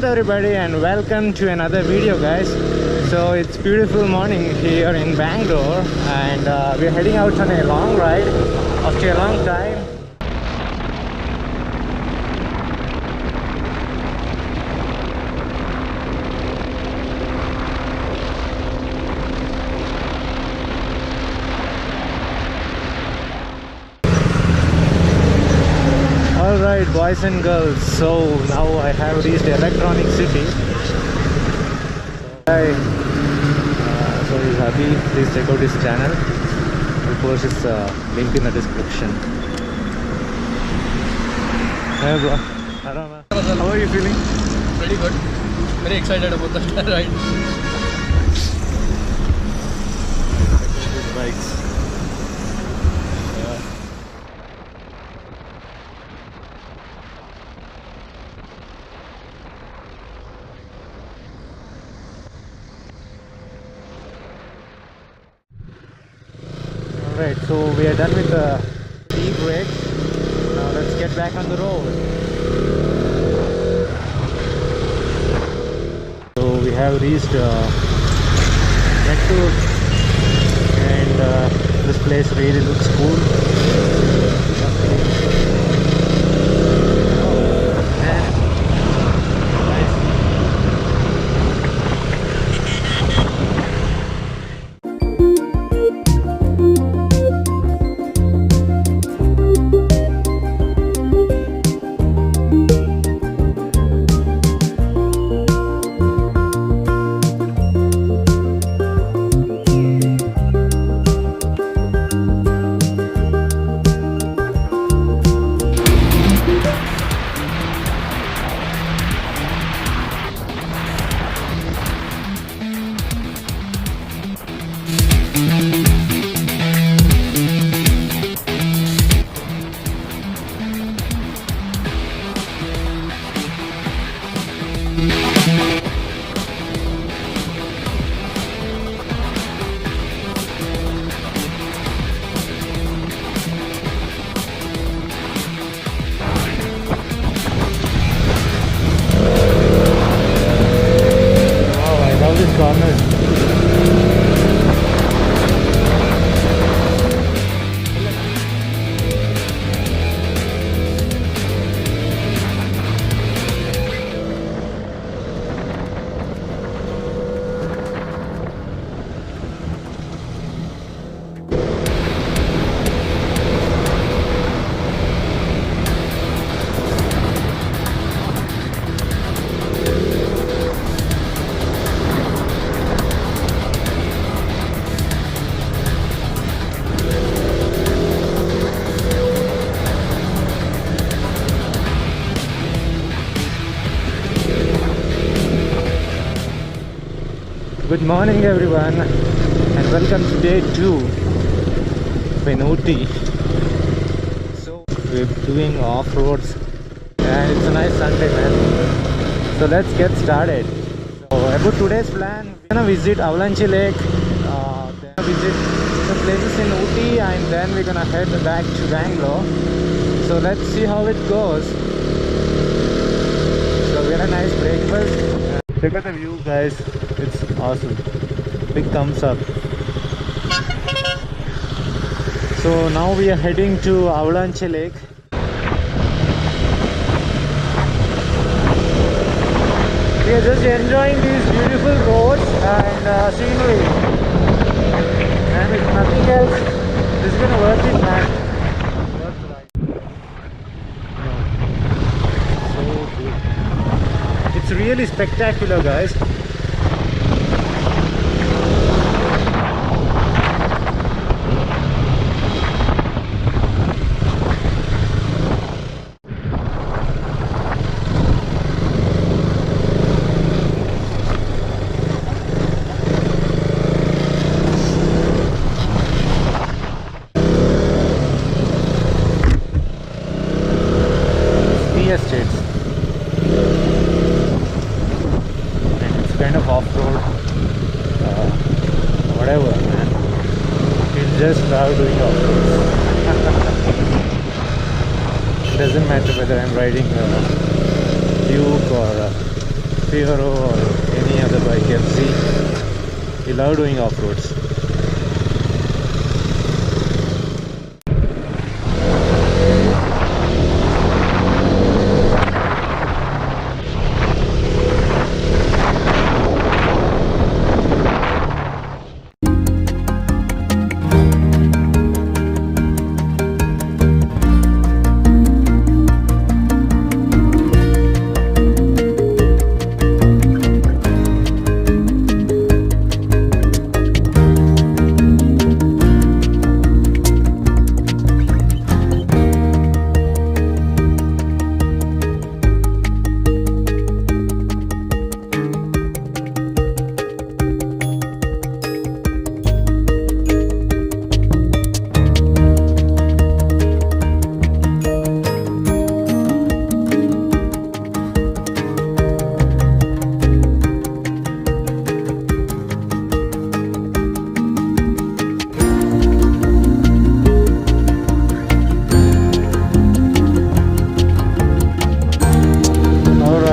everybody and welcome to another video, guys. So it's beautiful morning here in Bangalore and we're heading out on a long ride after a long time. Alright, boys and girls, so now I have reached Electronic City. Hi, so he's happy. Please check out his channel. I'll post his link in the description. Hey bro, how are you feeling? Pretty good. Very excited about the ride. Bikes. Alright, so we are done with the tea break. Now let's get back on the road. So we have reached Mettur and this place really looks cool. Good morning everyone and welcome to day 2 in Ooty. So we're doing off-roads and it's a nice Sunday, man. So let's get started. So about today's plan, we're gonna visit Avalanche Lake, then visit some places in Ooty and then we're gonna head back to Bangalore. So let's see how it goes. So we had a nice breakfast. Look at the view, guys. It's awesome. Big thumbs up. So now we are heading to Avalanche Lake. We are just enjoying these beautiful roads and scenery. And if nothing else, this is gonna worth it, man. So good. It's really spectacular, guys. Estates. And it's kind of off-road, whatever, man. It's just love doing off-roads. It doesn't matter whether I'm riding a Duke or Fiero or any other bike FC. We love doing off-roads.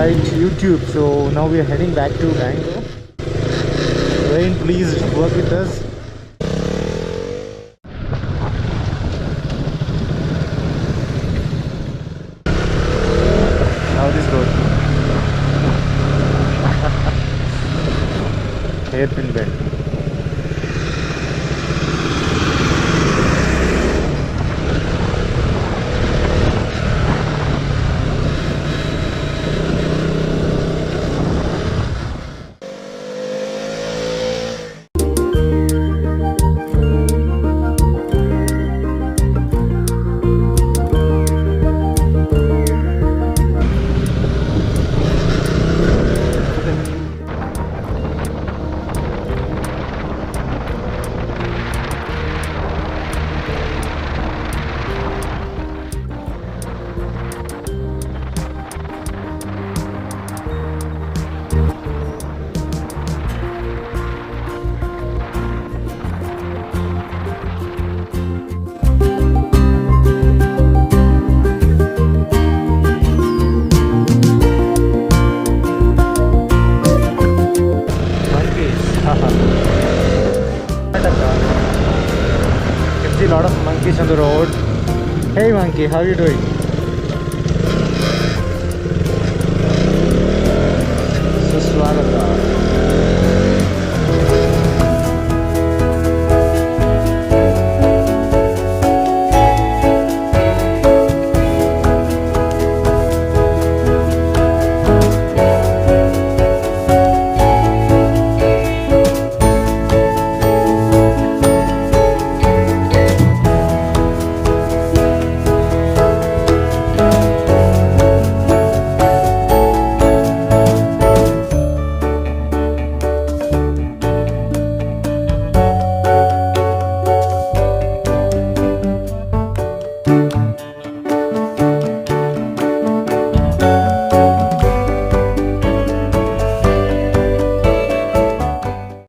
YouTube. So now we are heading back to Bangalore. Rain, please work with us. Now this road. Hairpin bend. You can see a lot of monkeys on the road. Hey monkey, how are you doing?